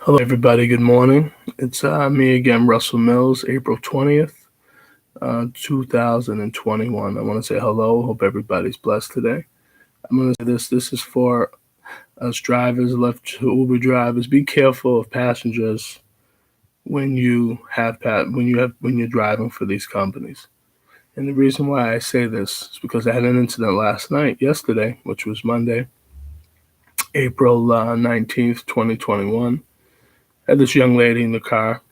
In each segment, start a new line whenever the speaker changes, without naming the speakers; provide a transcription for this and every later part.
Hello, everybody. Good morning. It's me again, Russell Mills, April 20th, 2021. I want to say hello. Hope everybody's blessed today. I'm going to say this. This is for us drivers, Lyft, Uber drivers. Be careful of passengers when when you're driving for these companies. And the reason why I say this is because I had an incident yesterday, which was Monday, April 19th, 2021. I had this young lady in the car,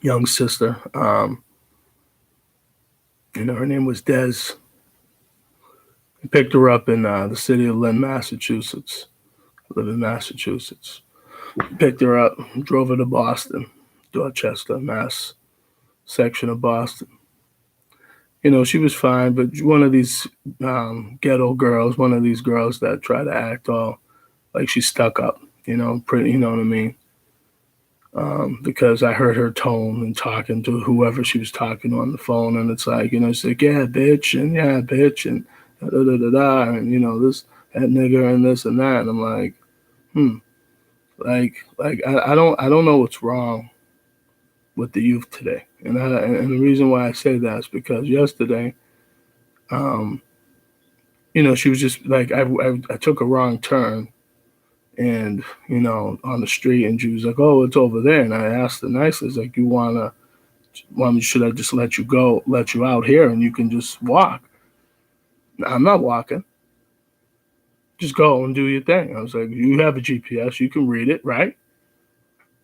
young sister. Her name was Des. I picked her up in the city of Lynn, Massachusetts. I live in Massachusetts. Picked her up, drove her to Boston, Dorchester, Mass. Section of Boston. She was fine, but one of these ghetto girls, one of these girls that try to act all like she's stuck up, pretty, you know what I mean? Because I heard her tone and talking to whoever she was talking on the phone, and it's like, she's like, yeah, bitch, and da da da da, and this that nigger and this and that, and I'm like, I don't know what's wrong with the youth today, and the reason why I say that is because yesterday, um, she was just like, I took a wrong turn, and on the street, and she was like, oh, it's over there, and I asked her nicely, like, you want me, should I just let you out here and you can just walk? I'm not walking. Just go and do your thing. I was like, you have a GPS, you can read it, right?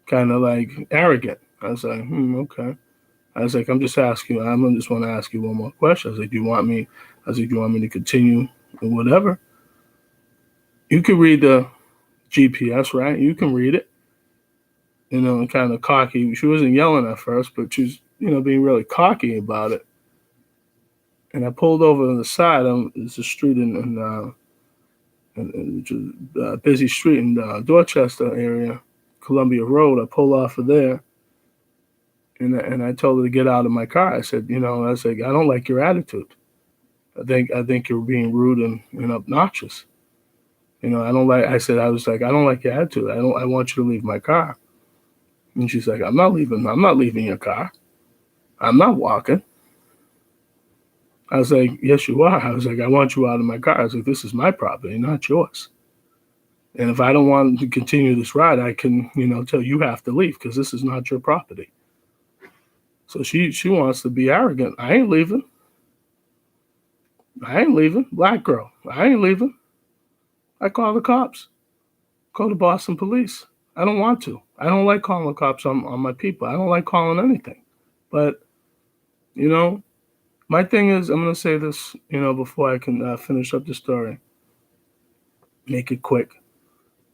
Kind of like arrogant. I was like, okay. I was like, I'm just asking you, I just want to ask you one more question. I was like, do you want me to continue or whatever? You can read the GPS, right? You can read it. And kind of cocky. She wasn't yelling at first, but she was, being really cocky about it. And I pulled over on the side. It's a street busy street in Dorchester area, Columbia Road. I pulled off of there, and I told her to get out of my car. I said, I was like, I don't like your attitude. I think you're being rude and obnoxious. I don't like. I said, I was like, I don't like your attitude. I want you to leave my car. And she's like, I'm not leaving. I'm not leaving your car. I'm not walking. I was like, yes, you are. I was like, I want you out of my car. I was like, this is my property, not yours. And if I don't want to continue this ride, I can, tell you have to leave because this is not your property. So she wants to be arrogant. I ain't leaving. I ain't leaving. Black girl. I ain't leaving. I call the cops. Call the Boston police. I don't want to. I don't like calling the cops on my people. I don't like calling anything. But, my thing is, I'm going to say this, before I can finish up the story. Make it quick.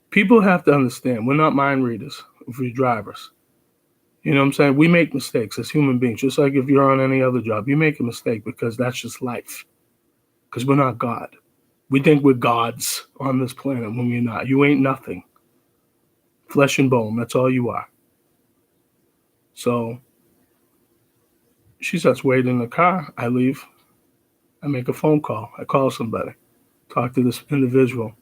People have to understand, we're not mind readers. We're drivers. You know what I'm saying? We make mistakes as human beings, just like if you're on any other job. You make a mistake because that's just life. Because we're not God. We think we're gods on this planet when we're not. You ain't nothing. Flesh and bone, that's all you are. So she starts waiting in the car. I leave. I make a phone call. I call somebody. Talk to this individual.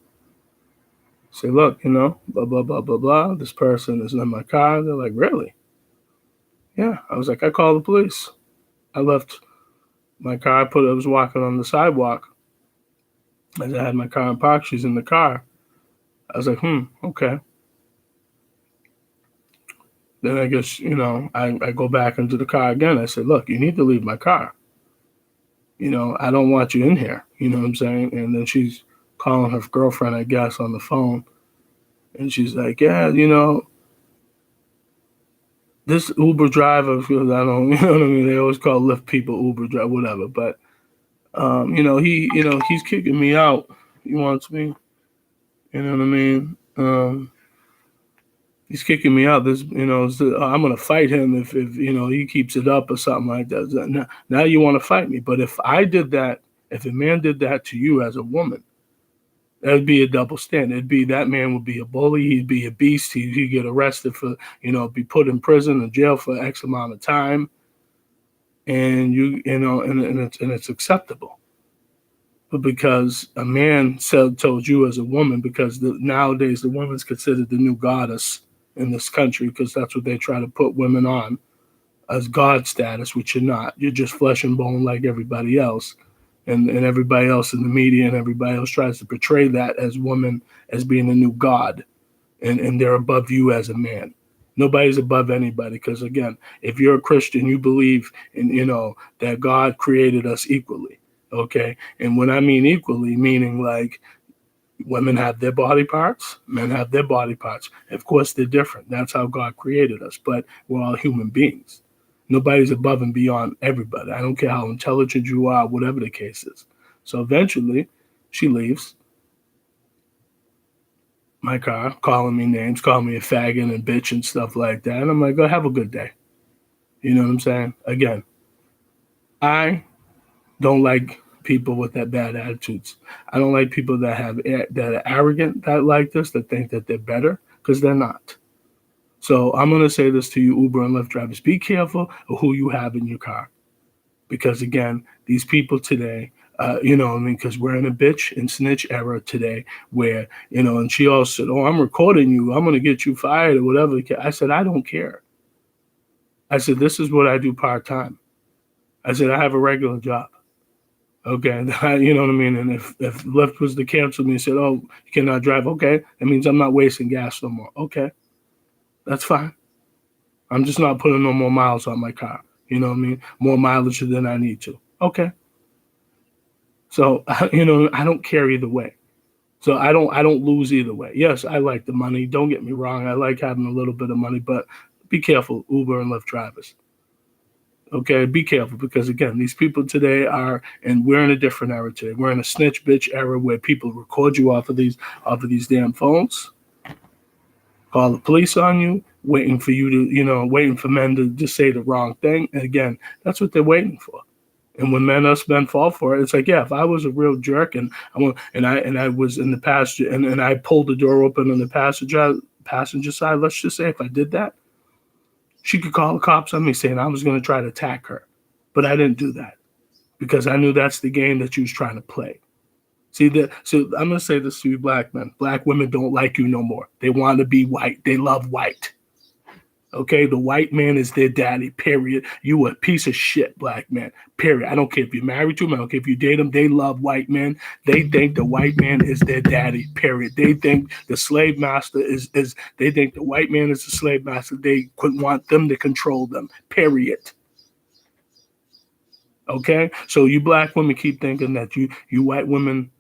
Say, look, blah, blah, blah, blah, blah. This person is in my car. They're like, really? Yeah. I was like, I called the police. I left my car. I was walking on the sidewalk. As I had my car in park, she's in the car. I was like, okay. Then I guess, I go back into the car again. I said, look, you need to leave my car. I don't want you in here. You know what I'm saying? And then she's calling her girlfriend, I guess, on the phone. And she's like, yeah, this Uber driver, because I don't, you know what I mean? They always call Lyft people Uber driver, whatever. But, he's kicking me out. He wants me. You know what I mean? He's kicking me out. I'm gonna fight him if he keeps it up or something like that. Now you want to fight me, but if I did that, if a man did that to you as a woman, that would be a double standard. It'd be that man would be a bully. He'd be a beast. He'd get arrested for be put in prison or jail for X amount of time, and it's acceptable. But because a man told you as a woman, because nowadays the woman's considered the new goddess. in this country because that's what they try to put women on as God status, which you're not. You're just flesh and bone like everybody else. And everybody else in the media and everybody else tries to portray that as women as being a new God, and they're above you as a man. Nobody's above anybody because again, if you're a Christian, you believe in that God created us equally. Okay, and when I mean equally, meaning like women have their body parts, men have their body parts. Of course, they're different. That's how God created us, but we're all human beings. Nobody's above and beyond everybody. I don't care how intelligent you are, whatever the case is. So eventually, she leaves my car, calling me names, calling me a faggot and bitch and stuff like that. And I'm like, go have a good day. You know what I'm saying? Again, I don't like people with that bad attitudes. I don't like people that are arrogant that like this, that think that they're better, because they're not. So I'm gonna say this to you, Uber and Lyft drivers: be careful of who you have in your car, because again, these people today. I mean, because we're in a bitch and snitch era today where, and she also said, oh, I'm recording you. I'm going to get you fired or whatever. I said, I don't care. I said, this is what I do part time. I said, I have a regular job. Okay, you know what I mean? And if Lyft was to cancel me and said, oh, you cannot drive, okay, that means I'm not wasting gas no more. Okay, that's fine. I'm just not putting no more miles on my car. You know what I mean? More mileage than I need to. Okay. So, I don't care either way. So I don't lose either way. Yes, I like the money. Don't get me wrong. I like having a little bit of money, but be careful, Uber and Lyft drivers. Okay, be careful because again, these people today and we're in a different era today. We're in a snitch bitch era where people record you off of these damn phones, call the police on you, waiting for you to, waiting for men to just say the wrong thing. And again, that's what they're waiting for. And when us men fall for it, it's like, yeah, if I was a real jerk and I was in the passenger and I pulled the door open on the passenger side, let's just say if I did that, she could call the cops on me saying I was going to try to attack her. But I didn't do that because I knew that's the game that she was trying to play. So I'm going to say this to you, black men. Black women don't like you no more. They want to be white. They love white. Okay, the white man is their daddy, period. You a piece of shit, black man, period. I don't care if you're married to them. I don't care if you date them. They love white men. They think the white man is their daddy, period. They think the slave master is they think the white man is the slave master. They couldn't want them to control them, period. Okay, so you black women keep thinking that you white women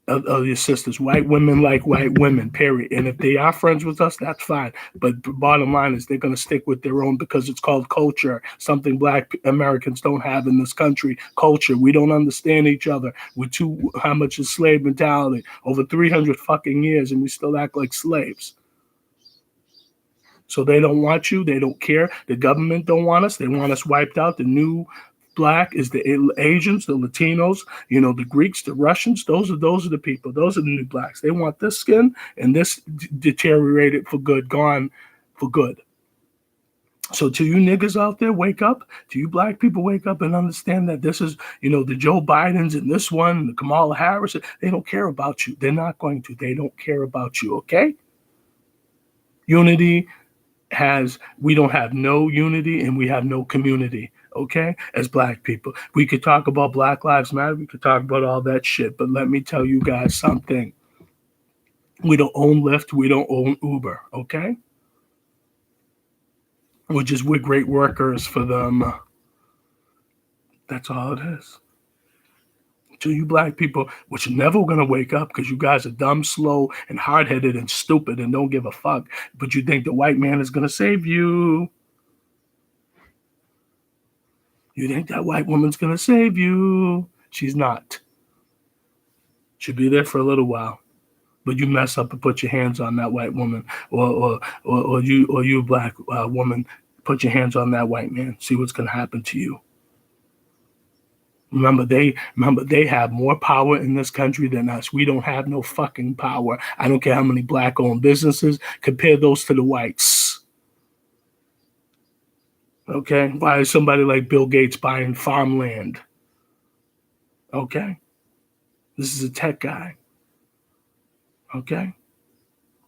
of your sisters. White women like white women, period. And if they are friends with us, that's fine. But the bottom line is they're going to stick with their own because it's called culture, something black Americans don't have in this country. Culture. We don't understand each other. How much is slave mentality? Over 300 fucking years, and we still act like slaves. So they don't want you. They don't care. The government don't want us. They want us wiped out. The new black is the Asians, the Latinos, the Greeks, the Russians. Those are the people. Those are the new blacks. They want this skin and this deteriorated for good, gone for good. So to you niggas out there, wake up. To you black people, wake up and understand that this is, the Joe Bidens and this one, the Kamala Harris. They don't care about you. They're not going to. They don't care about you, okay? We don't have no unity and we have no community, okay, as black people. We could talk about Black Lives Matter, we could talk about all that shit, but let me tell you guys something. We don't own Lyft, we don't own Uber, okay? We're great workers for them. That's all it is. To you black people, which are never going to wake up because you guys are dumb, slow, and hard-headed and stupid and don't give a fuck, but you think the white man is going to save you. You think that white woman's going to save you. She's not. She'll be there for a little while. But you mess up and put your hands on that white woman, or you black woman, put your hands on that white man. See what's going to happen to you. Remember, they have more power in this country than us. We don't have no fucking power. I don't care how many black-owned businesses. Compare those to the whites. Okay? Why is somebody like Bill Gates buying farmland? Okay? This is a tech guy. Okay?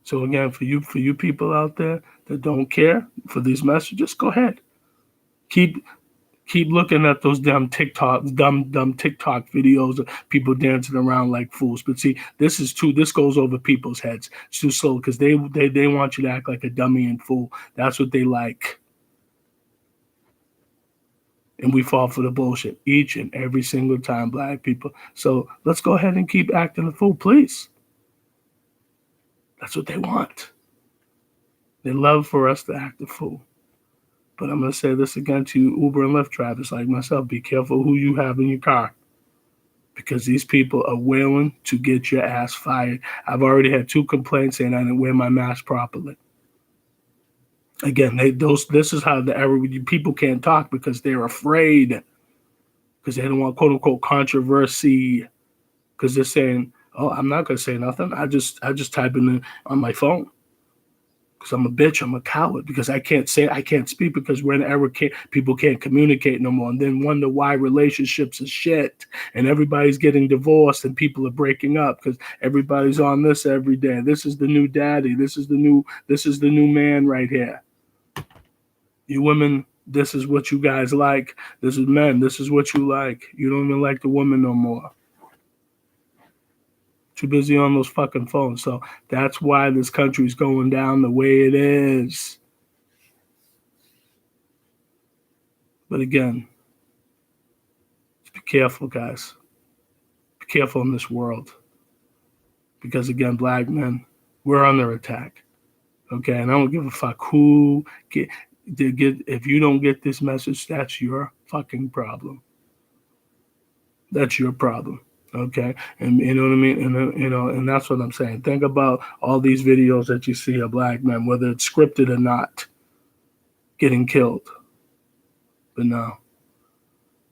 So again, for you people out there that don't care for these messages, go ahead. Keep looking at those dumb TikTok videos of people dancing around like fools. But see, this goes over people's heads. It's too slow because they want you to act like a dummy and fool. That's what they like. And we fall for the bullshit each and every single time, black people. So let's go ahead and keep acting a fool, please. That's what they want. They love for us to act a fool. But I'm going to say this again to you, Uber and Lyft drivers like myself. Be careful who you have in your car, because these people are willing to get your ass fired. I've already had 2 complaints saying I didn't wear my mask properly. Again, this is how the era people can't talk because they're afraid, because they don't want quote unquote controversy, because they're saying, "Oh, I'm not going to say nothing. I just type in on my phone." Because I'm a bitch, I'm a coward, because I can't speak, because we're in an era people can't communicate no more, and then wonder why relationships are shit, and everybody's getting divorced, and people are breaking up because everybody's on this every day. This is the new daddy. This is the new man right here. You women, this is what you guys like. This is men. This is what you like. You don't even like the woman no more. Too busy on those fucking phones. So that's why this country's going down the way it is. But again, be careful, guys. Be careful in this world. Because again, black men, we're under attack. Okay, and I don't give a fuck who if you don't get this message, that's your fucking problem. That's your problem. Okay, and you know what I mean, and and that's what I'm saying. Think about all these videos that you see of black men, whether it's scripted or not, getting killed. But no,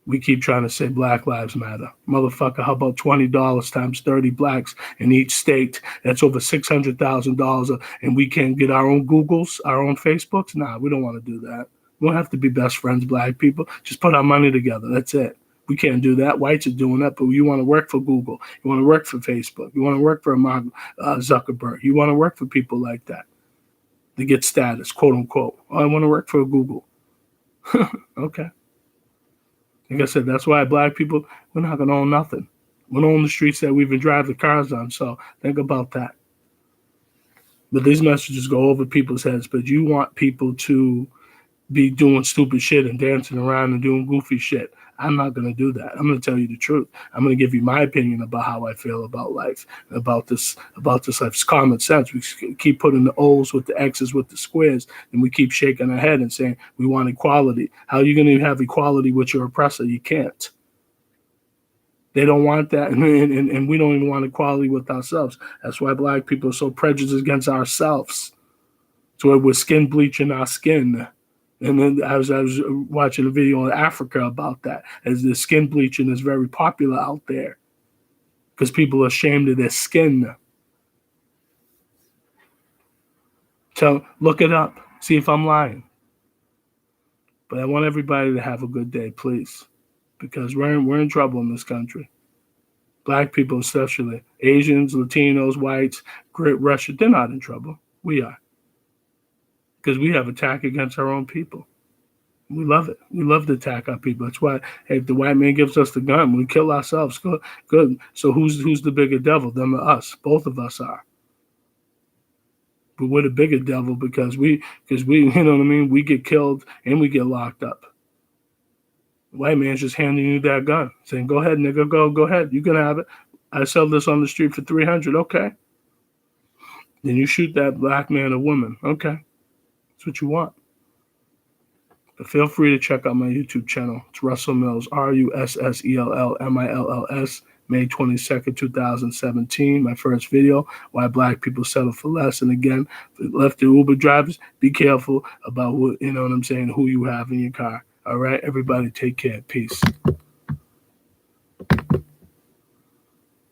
we keep trying to say Black Lives Matter, motherfucker. How about $20 times 30 blacks in each state? That's over $600,000, and we can't get our own Googles, our own Facebooks. Nah, we don't want to do that. We don't have to be best friends, black people. Just put our money together. That's it. We can't do that. Whites are doing that, but you want to work for Google. You want to work for Facebook. You want to work for Mark Zuckerberg. You want to work for people like that to get status, quote unquote. Oh, I want to work for Google. Okay. Like I said, that's why black people, we're not going to own nothing. We don't own the streets that we've been driving cars on. So think about that. But these messages go over people's heads. But you want people to be doing stupid shit and dancing around and doing goofy shit. I'm not going to do that. I'm going to tell you the truth. I'm going to give you my opinion about how I feel about life, about this life. It's common sense. We keep putting the O's with the X's with the squares, and we keep shaking our head and saying we want equality. How are you going to have equality with your oppressor? You can't. They don't want that, and we don't even want equality with ourselves. That's why black people are so prejudiced against ourselves. So we're skin bleaching our skin. And then I was watching a video in Africa about that, as the skin bleaching is very popular out there because people are ashamed of their skin. So look it up. See if I'm lying. But I want everybody to have a good day, please, because we're in trouble in this country. Black people especially. Asians, Latinos, whites, Russia, they're not in trouble. We are. Because we have attack against our own people. We love it. We love to attack our people. That's why, hey, if the white man gives us the gun, we kill ourselves. Good. So who's the bigger devil, them or us? Both of us are. But we're the bigger devil because we, you know what I mean? We get killed and we get locked up. The white man's just handing you that gun, saying, "Go ahead, nigga, go ahead. You can have it. I sell this on the street for $300. Okay. Then you shoot that black man or woman. Okay. That's what you want." But feel free to check out my YouTube channel. It's Russell Mills, RussellMills, May 22nd, 2017. My first video, Why Black People Settle for Less. And again, for Lyft and Uber drivers, be careful about who you have in your car. All right, everybody, take care. Peace.